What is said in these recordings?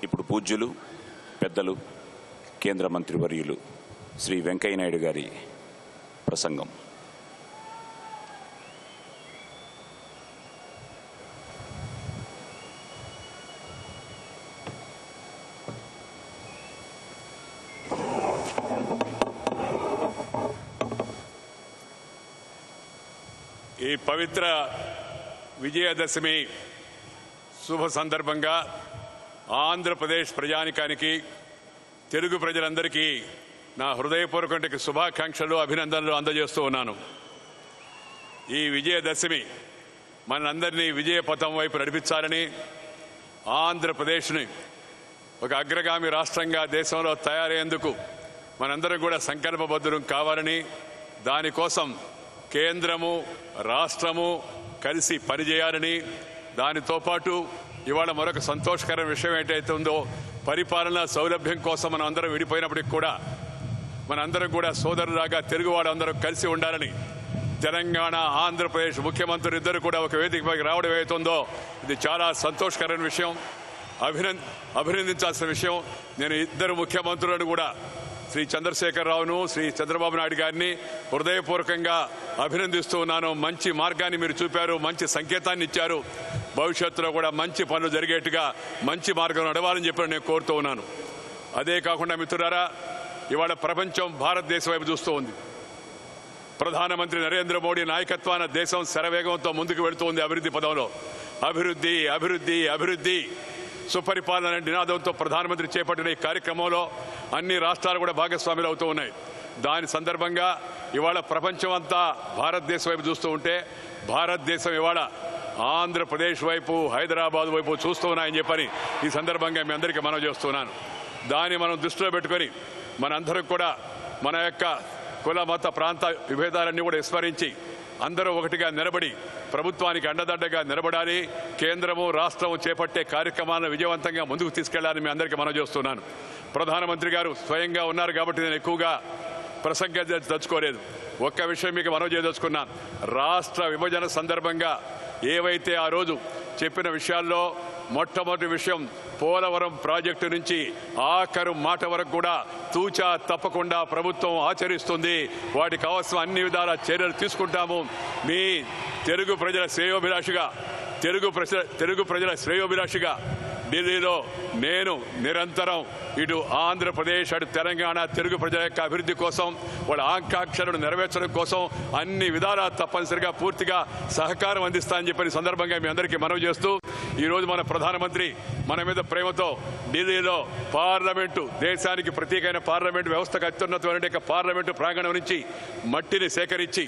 ఇప్పుడు పూజ్యులు పెద్దలు కేంద్ర మంత్రివర్యులు శ్రీ వెంకయ్య నాయుడు గారి ప్రసంగం. ఈ పవిత్ర విజయదశమి శుభ సందర్భంగా ఆంధ్రప్రదేశ్ ప్రజానికానికి తెలుగు ప్రజలందరికీ నా హృదయపూర్వక శుభాకాంక్షలు అభినందనలు అందజేస్తూ ఉన్నాను. ఈ విజయదశమి మనందరినీ విజయపథం వైపు నడిపించాలని, ఆంధ్రప్రదేశ్ని ఒక అగ్రగామి రాష్ట్రంగా దేశంలో తయారయ్యేందుకు మనందరం కూడా సంకల్పబద్ధులం కావాలని, దానికోసం కేంద్రము రాష్ట్రము కలిసి పనిచేయాలని, దానితో పాటు ఇవాళ మరొక సంతోషకరమైన విషయం ఏంటైతే ఉందో, పరిపాలనా సౌలభ్యం కోసం మనం అందరం విడిపోయినప్పటికీ కూడా మనందరం కూడా సోదరులాగా తెలుగువాడు అందరం కలిసి ఉండాలని తెలంగాణ ఆంధ్రప్రదేశ్ ముఖ్యమంత్రులు ఇద్దరు కూడా ఒక వేదికపైకి రావడం ఏదైతుందో ఇది చాలా సంతోషకరమైన విషయం, అభినందించాల్సిన విషయం. నేను ఇద్దరు ముఖ్యమంత్రులను కూడా శ్రీ చంద్రశేఖరరావును శ్రీ చంద్రబాబు నాయుడు గారిని హృదయపూర్వకంగా అభినందిస్తూ ఉన్నాను. మంచి మార్గాన్ని మీరు చూపారు, మంచి సంకేతాన్ని ఇచ్చారు. భవిష్యత్తులో కూడా మంచి పనులు జరిగేట్టుగా మంచి మార్గం నడవాలని చెప్పి నేను కోరుతూ ఉన్నాను. అదే కాకుండా మిత్రులారా, ఇవాళ ప్రపంచం భారతదేశం వైపు చూస్తూ ఉంది. ప్రధానమంత్రి నరేంద్ర మోడీ నాయకత్వాన దేశం శరవేగంతో ముందుకు వెళుతూ ఉంది అభివృద్ధి పదంలో. అభివృద్ధి అభివృద్ధి అభివృద్ధి సుపరిపాలన నినాదంతో ప్రధానమంత్రి చేపట్టిన ఈ కార్యక్రమంలో అన్ని రాష్ట్రాలు కూడా భాగస్వాములు అవుతూ ఉన్నాయి. దాని సందర్భంగా ఇవాళ ప్రపంచం అంతా భారతదేశం వైపు చూస్తూ ఉంటే, భారతదేశం ఇవాళ ఆంధ్రప్రదేశ్ వైపు హైదరాబాద్ వైపు చూస్తూ ఉన్నాయని చెప్పని ఈ సందర్భంగా మీ అందరికీ మనవి చేస్తున్నాను. దాన్ని మనం దృష్టిలో పెట్టుకొని మనందరం కూడా మన యొక్క కుల మత ప్రాంత విభేదాలన్నీ కూడా విస్మరించి అందరూ ఒకటిగా నిలబడి ప్రభుత్వానికి అండదండగా నిలబడాలి. కేంద్రము రాష్ట్రము చేపట్టే కార్యక్రమాలను విజయవంతంగా ముందుకు తీసుకెళ్లాలని మీ అందరికీ మనవి చేస్తున్నాను. ప్రధానమంత్రి గారు స్వయంగా ఉన్నారు కాబట్టి నేను ఎక్కువగా ప్రసంగించదలుచుకోలేదు. ఒక్క విషయం మీకు మనవి చేయదలుచుకున్నాను. రాష్ట్ర విభజన సందర్భంగా ఏవైతే ఆ రోజు చెప్పిన విషయాల్లో మొట్టమొదటి విషయం పోలవరం ప్రాజెక్టు నుంచి ఆఖరు మాట వరకు కూడా తూచా తప్పకుండా ప్రభుత్వం ఆచరిస్తుంది. వాటికి కావాల్సిన అన్ని విధాల చర్యలు తీసుకుంటాము. మీ తెలుగు ప్రజల శ్రేయోభిలాషిగా ఢిల్లీలో నేను నిరంతరం ఇటు ఆంధ్రప్రదేశ్ అటు తెలంగాణ తెలుగు ప్రజల యొక్క అభివృద్ధి కోసం, వాళ్ళ ఆకాంక్షలను నెరవేర్చడం కోసం అన్ని విధాలా తప్పనిసరిగా పూర్తిగా సహకారం అందిస్తానని చెప్పిన సందర్భంగా మీ అందరికీ మనవి చేస్తూ, ఈరోజు మన ప్రధానమంత్రి మన మీద ప్రేమతో ఢిల్లీలో పార్లమెంటు, దేశానికి ప్రత్యేకమైన పార్లమెంటు వ్యవస్థకు అత్యున్నతమైన పార్లమెంటు ప్రాంగణం నుంచి మట్టిని సేకరించి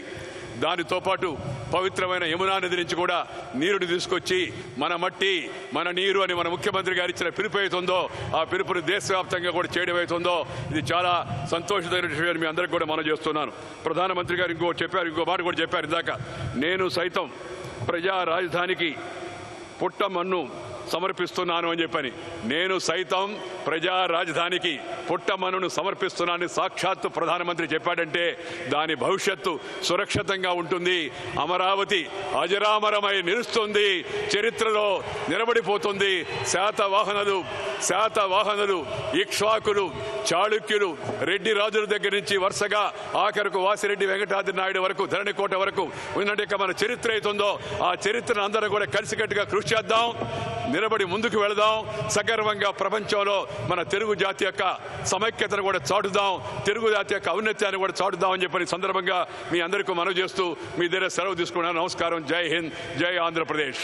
దానితో పాటు పవిత్రమైన యమునా నది నుంచి కూడా నీరుని తీసుకొచ్చి మన మట్టి మన నీరు అని మన ముఖ్యమంత్రి గారు ఇచ్చిన పిలుపు అవుతుందో ఆ పిలుపుని దేశవ్యాప్తంగా కూడా చేయడం అవుతుందో ఇది చాలా సంతోషమైన విషయాన్ని మీ అందరికీ కూడా మనం చేస్తున్నాను. ప్రధానమంత్రి గారు ఇంకో మాట కూడా చెప్పారు ఇందాక, నేను సైతం ప్రజా రాజధానికి పుట్టమన్ను సమర్పిస్తున్నాను అని చెప్పని. నేను సైతం ప్రజా రాజధానికి పుట్టమన్నును సమర్పిస్తున్నానని సాక్షాత్తు ప్రధానమంత్రి చెప్పాడంటే దాని భవిష్యత్తు సురక్షితంగా ఉంటుంది. అమరావతి అజరామరమై నిలుస్తుంది, చరిత్రలో నిలబడిపోతుంది. శాతవాహనులు ఇక్ష్వాకులు చాళుక్యులు రెడ్డి రాజుల దగ్గర నుంచి వరుసగా ఆఖరకు వాసిరెడ్డి వెంకటాద్రి నాయుడు వరకు ధరణికోట వరకు ఉన్నట్టు మన చరిత్ర అవుతుందో ఆ చరిత్రను అందరూ కూడా కలిసికట్టుగా కృషి చేద్దాం, నిలబడి ముందుకు వెళదాం. సగర్వంగా ప్రపంచంలో మన తెలుగు జాతి యొక్క సమైక్యతను కూడా చాటుదాం, తెలుగు జాతి యొక్క ఔన్నత్యాన్ని కూడా చాటుదాం అని చెప్పని సందర్భంగా మీ అందరికీ మనవి చేస్తూ మీ దగ్గర సెలవు తీసుకున్నాను. నమస్కారం. జై హింద్, జై ఆంధ్రప్రదేశ్.